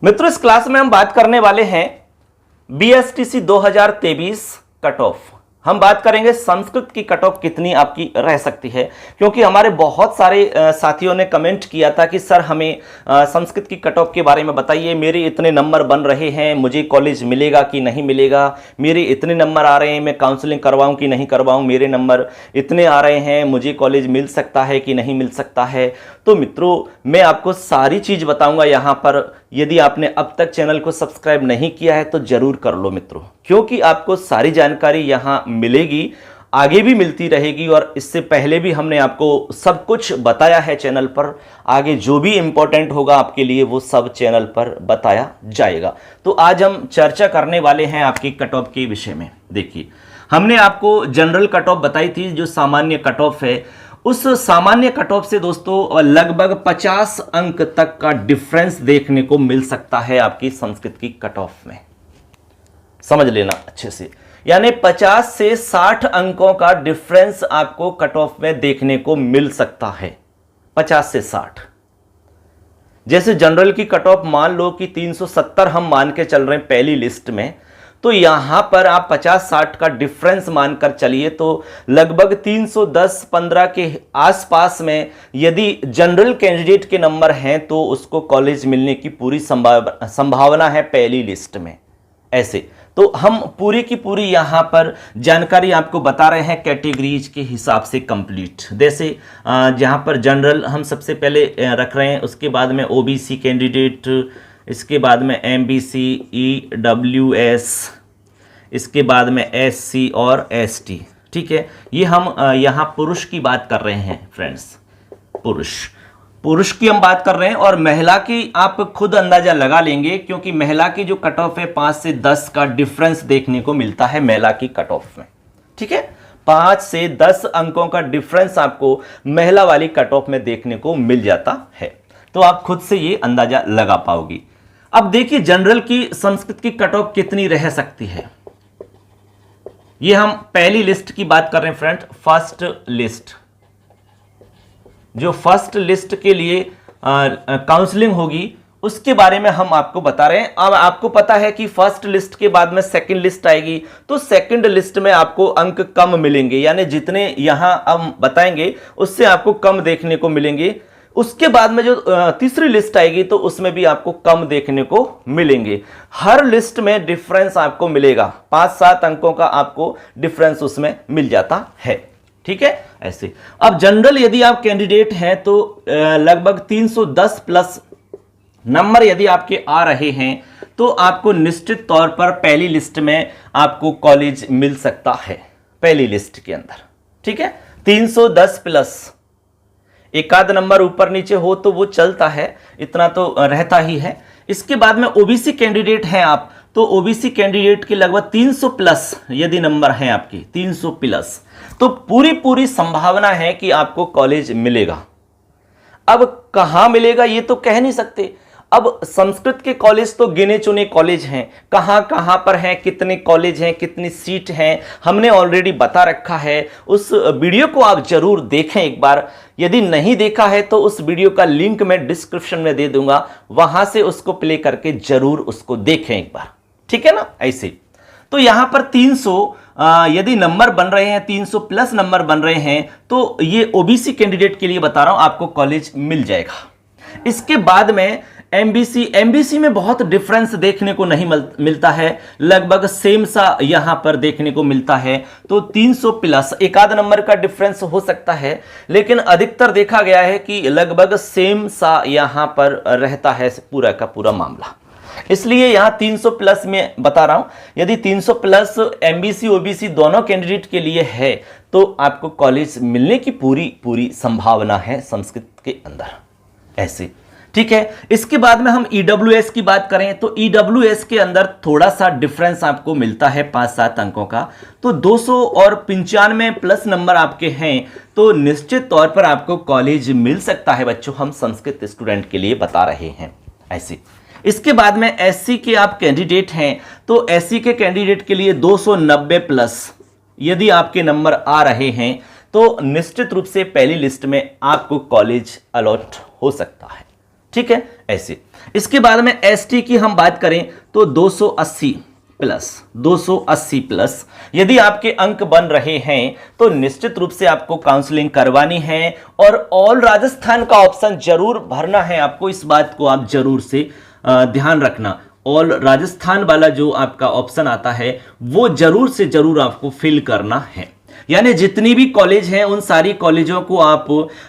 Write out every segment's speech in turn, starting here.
मित्रों, इस क्लास में हम बात करने वाले हैं बीएसटीसी 2023 कट ऑफ। हम बात करेंगे संस्कृत की कट ऑफ कितनी आपकी रह सकती है, क्योंकि हमारे बहुत सारे साथियों ने कमेंट किया था कि सर हमें संस्कृत की कट ऑफ के बारे में बताइए, मेरे इतने नंबर बन रहे हैं, मुझे कॉलेज मिलेगा कि नहीं मिलेगा, मेरे इतने नंबर आ रहे हैं, मैं काउंसलिंग करवाऊं कि नहीं करवाऊं, मेरे नंबर इतने आ रहे हैं, मुझे कॉलेज मिल सकता है कि नहीं मिल सकता है। तो मित्रों, मैं आपको सारी चीज़ बताऊंगा यहाँ पर। यदि आपने अब तक चैनल को सब्सक्राइब नहीं किया है तो जरूर कर लो मित्रों, क्योंकि आपको सारी जानकारी यहाँ मिलेगी, आगे भी मिलती रहेगी। और इससे पहले भी हमने आपको सब कुछ बताया है चैनल पर। आगे जो भी इंपॉर्टेंट होगा आपके लिए वो सब चैनल पर बताया जाएगा। तो आज हम चर्चा करने वाले हैं आपकी कट ऑफ के विषय में। देखिए, हमने आपको जनरल कट ऑफ बताई थी, जो सामान्य कट ऑफ है। उस सामान्य कट ऑफ से दोस्तों लगभग 50 अंक तक का डिफरेंस देखने को मिल सकता है आपकी संस्कृत की कट ऑफ में। समझ लेना अच्छे से, यानी 50 से 60 अंकों का डिफरेंस आपको कट ऑफ में देखने को मिल सकता है। 50 से 60। जैसे जनरल की कट ऑफ मान लो कि 370 हम मान के चल रहे हैं पहली लिस्ट में, तो यहां पर आप 50-60 का डिफरेंस मानकर चलिए तो लगभग 310-15 के आसपास में यदि जनरल कैंडिडेट के नंबर हैं तो उसको कॉलेज मिलने की पूरी संभावना है पहली लिस्ट में। ऐसे तो हम पूरी की पूरी यहां पर जानकारी आपको बता रहे हैं कैटेगरीज के हिसाब से कंप्लीट। जैसे जहां पर जनरल हम सबसे पहले रख रहे हैं, उसके बाद में ओबीसी कैंडिडेट, इसके बाद में एमबीसी, ईडब्ल्यूएस, इसके बाद में एससी और एसटी। ठीक है, ये हम यहाँ पुरुष की बात कर रहे हैं फ्रेंड्स। पुरुष की हम बात कर रहे हैं, और महिला की आप खुद अंदाजा लगा लेंगे, क्योंकि महिला की जो कट ऑफ है 5 से 10 का डिफरेंस देखने को मिलता है महिला की कट ऑफ में। ठीक है, 5 से 10 अंकों का डिफरेंस आपको महिला वाली कट ऑफ में देखने को मिल जाता है। तो आप खुद से ये अंदाजा लगा पाओगी। अब देखिए, जनरल की संस्कृत की कट ऑफ कितनी रह सकती है। ये हम पहली लिस्ट की बात कर रहे हैं फ्रेंड, फर्स्ट लिस्ट। जो फर्स्ट लिस्ट के लिए काउंसलिंग होगी उसके बारे में हम आपको बता रहे हैं। अब आपको पता है कि फर्स्ट लिस्ट के बाद में सेकंड लिस्ट आएगी, तो सेकंड लिस्ट में आपको अंक कम मिलेंगे, यानी जितने यहां हम बताएंगे उससे आपको कम देखने को मिलेंगे। उसके बाद में जो तीसरी लिस्ट आएगी तो उसमें भी आपको कम देखने को मिलेंगे। हर लिस्ट में डिफरेंस आपको मिलेगा, 5-7 अंकों का आपको डिफरेंस उसमें मिल जाता है। ठीक है, ऐसे। अब जनरल यदि आप कैंडिडेट हैं तो लगभग 310 प्लस नंबर यदि आपके आ रहे हैं तो आपको निश्चित तौर पर पहली लिस्ट में आपको कॉलेज मिल सकता है, पहली लिस्ट के अंदर। ठीक है, 310 प्लस। एक आध नंबर ऊपर नीचे हो तो वो चलता है, इतना तो रहता ही है। इसके बाद में ओबीसी कैंडिडेट हैं आप, तो ओबीसी कैंडिडेट के लगभग 300 प्लस यदि नंबर हैं आपके, 300 प्लस, तो पूरी संभावना है कि आपको कॉलेज मिलेगा। अब कहां मिलेगा ये तो कह नहीं सकते। अब संस्कृत के कॉलेज तो गिने चुने कॉलेज हैं, कहां पर हैं, कितने कॉलेज हैं, कितनी सीट हैं, हमने ऑलरेडी बता रखा है। उस वीडियो को आप जरूर देखें एक बार। यदि नहीं देखा है तो उस वीडियो का लिंक मैं डिस्क्रिप्शन में दे दूंगा, वहां से उसको प्ले करके जरूर उसको देखें एक बार। ठीक है ना, ऐसे। तो यहां पर 300 यदि नंबर बन रहे हैं, 300 प्लस नंबर बन रहे हैं, तो ये ओबीसी कैंडिडेट के लिए बता रहा हूं, आपको कॉलेज मिल जाएगा। इसके बाद में एमबीसी में बहुत डिफरेंस देखने को नहीं मिलता है, लगभग सेम सा यहां पर देखने को मिलता है। तो 300 प्लस, एक आध नंबर का डिफरेंस हो सकता है, लेकिन अधिकतर देखा गया है कि लगभग सेम सा यहां पर रहता है पूरा का पूरा मामला। इसलिए यहां 300 प्लस में बता रहा हूं। यदि 300 प्लस एमबीसी ओबीसी दोनों कैंडिडेट के लिए है तो आपको कॉलेज मिलने की पूरी संभावना है संस्कृत के अंदर, ऐसे। ठीक है, इसके बाद में हम ईडब्ल्यूएस की बात करें तो ईडब्ल्यूएस के अंदर थोड़ा सा डिफरेंस आपको मिलता है 5-7 अंकों का। तो 295 प्लस नंबर आपके हैं तो निश्चित तौर पर आपको कॉलेज मिल सकता है बच्चों, हम संस्कृत स्टूडेंट के लिए बता रहे हैं, ऐसे। इसके बाद में एससी के आप कैंडिडेट हैं तो एससी के कैंडिडेट के लिए 290 प्लस यदि आपके नंबर आ रहे हैं तो निश्चित रूप से पहली लिस्ट में आपको कॉलेज अलॉट हो सकता है। ठीक है, ऐसे। इसके बाद में एसटी की हम बात करें तो 280 प्लस यदि आपके अंक बन रहे हैं तो निश्चित रूप से आपको काउंसलिंग करवानी है और ऑल राजस्थान का ऑप्शन जरूर भरना है आपको। इस बात को आप जरूर से ध्यान रखना, ऑल राजस्थान वाला जो आपका ऑप्शन आता है वो जरूर से जरूर आपको फिल करना है। यानी जितनी भी कॉलेज हैं उन सारी कॉलेजों को आप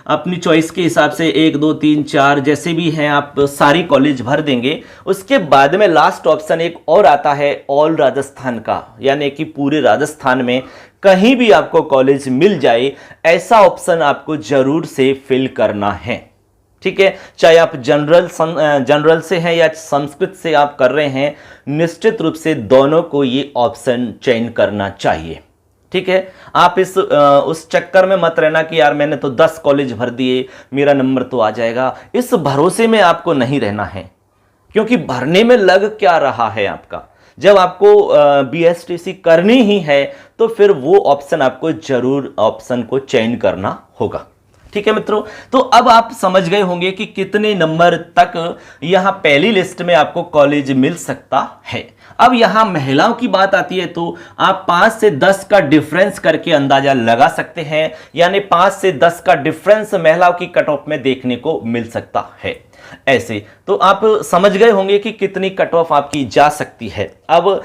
अपनी चॉइस के हिसाब से 1 2 3 4 जैसे भी हैं आप सारी कॉलेज भर देंगे। उसके बाद में लास्ट ऑप्शन एक और आता है ऑल राजस्थान का, यानी कि पूरे राजस्थान में कहीं भी आपको कॉलेज मिल जाए ऐसा ऑप्शन आपको जरूर से फिल करना है। ठीक है, चाहे आप जनरल से हैं या संस्कृत से आप कर रहे हैं, निश्चित रूप से दोनों को ये ऑप्शन चयन करना चाहिए। ठीक है, आप उस चक्कर में मत रहना कि यार मैंने तो 10 कॉलेज भर दिए मेरा नंबर तो आ जाएगा, इस भरोसे में आपको नहीं रहना है। क्योंकि भरने में लग क्या रहा है आपका, जब आपको बीएसटीसी करनी ही है तो फिर वो ऑप्शन आपको जरूर ऑप्शन को चयन करना होगा। ठीक है मित्रों, तो अब आप समझ गए होंगे कि कितने नंबर तक यहां पहली लिस्ट में आपको कॉलेज मिल सकता है। अब यहां महिलाओं की बात आती है तो आप 5 से 10 का डिफरेंस करके अंदाजा लगा सकते हैं, यानी 5 से 10 का डिफरेंस महिलाओं की कट ऑफ में देखने को मिल सकता है। ऐसे तो आप समझ गए होंगे कि कितनी कट ऑफ आपकी जा सकती है। अब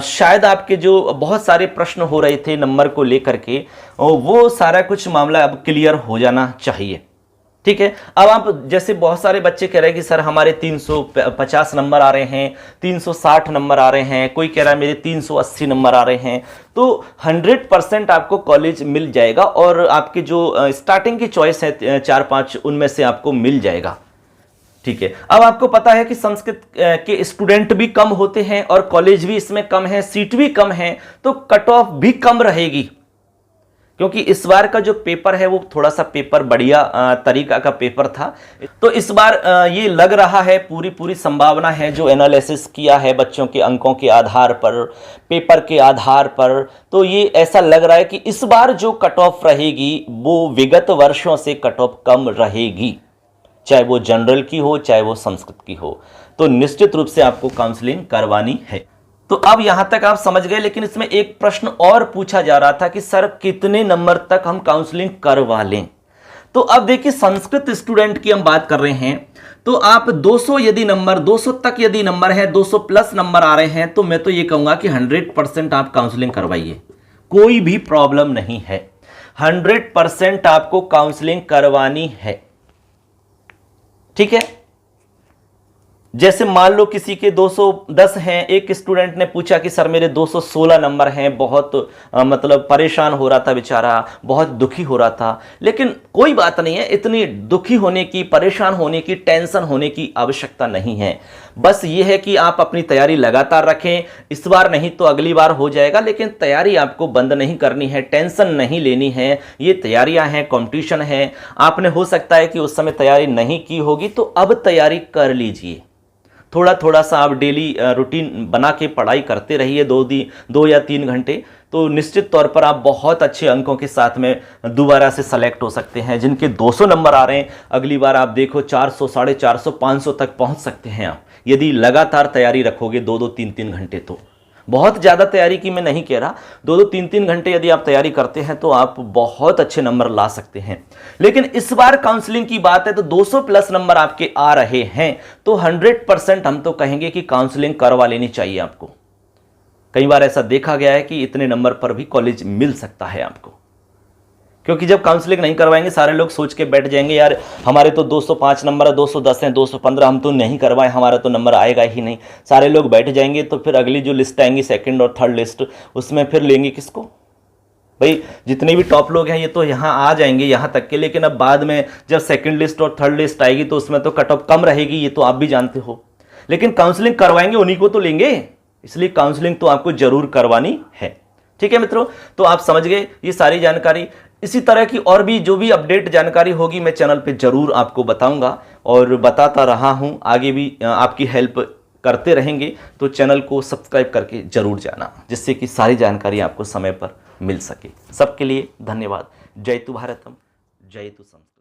शायद आपके जो बहुत सारे प्रश्न हो रहे थे नंबर को लेकर के, वो सारा कुछ मामला अब क्लियर हो जाना चाहिए। ठीक है, अब आप जैसे बहुत सारे बच्चे कह रहे हैं कि सर हमारे 350 नंबर आ रहे हैं, 360 नंबर आ रहे हैं, कोई कह रहा है मेरे 380 नंबर आ रहे हैं, तो 100% आपको कॉलेज मिल जाएगा और आपके जो स्टार्टिंग की चॉइस है 4-5 उनमें से आपको मिल जाएगा। ठीक है, अब आपको पता है कि संस्कृत के स्टूडेंट भी कम होते हैं और कॉलेज भी इसमें कम है, सीट भी कम है, तो कट ऑफ भी कम रहेगी। क्योंकि इस बार का जो पेपर है वो थोड़ा सा पेपर बढ़िया तरीका का पेपर था, तो इस बार ये लग रहा है पूरी संभावना है, जो एनालिसिस किया है बच्चों के अंकों के आधार पर, पेपर के आधार पर, तो ये ऐसा लग रहा है कि इस बार जो कट ऑफ रहेगी वो विगत वर्षों से कट ऑफ कम रहेगी, चाहे वो जनरल की हो चाहे वो संस्कृत की हो। तो निश्चित रूप से आपको काउंसलिंग करवानी है। तो अब यहां तक आप समझ गए, लेकिन इसमें एक प्रश्न और पूछा जा रहा था कि सर कितने नंबर तक हम काउंसलिंग करवा लें। तो अब देखिए संस्कृत स्टूडेंट की हम बात कर रहे हैं, तो आप 200 तक यदि नंबर है, 200 प्लस नंबर आ रहे हैं, तो मैं तो ये कहूंगा कि 100% आप काउंसलिंग करवाइए, कोई भी प्रॉब्लम नहीं है। 100% आपको काउंसलिंग करवानी है। ठीक है, जैसे मान लो किसी के 210 हैं, एक स्टूडेंट ने पूछा कि सर मेरे 216 नंबर हैं, बहुत मतलब परेशान हो रहा था बेचारा, बहुत दुखी हो रहा था। लेकिन कोई बात नहीं है, इतनी दुखी होने की, परेशान होने की, टेंशन होने की आवश्यकता नहीं है। बस ये है कि आप अपनी तैयारी लगातार रखें, इस बार नहीं तो अगली बार हो जाएगा, लेकिन तैयारी आपको बंद नहीं करनी है, टेंशन नहीं लेनी है। ये तैयारियां हैं, कंपटीशन है, आपने हो सकता है कि उस समय तैयारी नहीं की होगी, तो अब तैयारी कर लीजिए। थोड़ा सा आप डेली रूटीन बना के पढ़ाई करते रहिए, 2 या 3 घंटे, तो निश्चित तौर पर आप बहुत अच्छे अंकों के साथ में दोबारा से सेलेक्ट हो सकते हैं। जिनके 200 नंबर आ रहे हैं, अगली बार आप देखो 400, 450, 500 तक पहुंच सकते हैं आप, यदि लगातार तैयारी रखोगे 2-2, 3-3 घंटे। तो बहुत ज़्यादा तैयारी की मैं नहीं कह रहा, 2-2, 3-3 घंटे यदि आप तैयारी करते हैं तो आप बहुत अच्छे नंबर ला सकते हैं। लेकिन इस बार काउंसलिंग की बात है तो 200 प्लस नंबर आपके आ रहे हैं, तो 100% हम तो कहेंगे कि काउंसलिंग करवा लेनी चाहिए आपको। कई बार ऐसा देखा गया है कि इतने नंबर पर भी कॉलेज मिल सकता है आपको, क्योंकि जब काउंसलिंग नहीं करवाएंगे सारे लोग सोच के बैठ जाएंगे यार हमारे तो 205 नंबर है, 210 हैं, 215, हम तो नहीं करवाए, हमारा तो नंबर आएगा ही नहीं। सारे लोग बैठ जाएंगे, तो फिर अगली जो लिस्ट आएंगी सेकंड और थर्ड लिस्ट, उसमें फिर लेंगे किसको? भाई जितने भी टॉप लोग हैं ये तो यहाँ आ जाएंगे यहाँ तक के, लेकिन अब बाद में जब सेकंड लिस्ट और थर्ड लिस्ट आएगी तो उसमें तो कट ऑफ कम रहेगी, ये तो आप भी जानते हो। लेकिन काउंसलिंग करवाएंगे उन्हीं को तो लेंगे, इसलिए काउंसलिंग तो आपको जरूर करवानी है। ठीक है मित्रों, तो आप समझ गए ये सारी जानकारी। इसी तरह की और भी जो भी अपडेट जानकारी होगी मैं चैनल पे जरूर आपको बताऊंगा और बताता रहा हूं, आगे भी आपकी हेल्प करते रहेंगे। तो चैनल को सब्सक्राइब करके जरूर जाना, जिससे कि सारी जानकारी आपको समय पर मिल सके। सबके लिए धन्यवाद। जय तु भारतम, जय तु संस्कृत।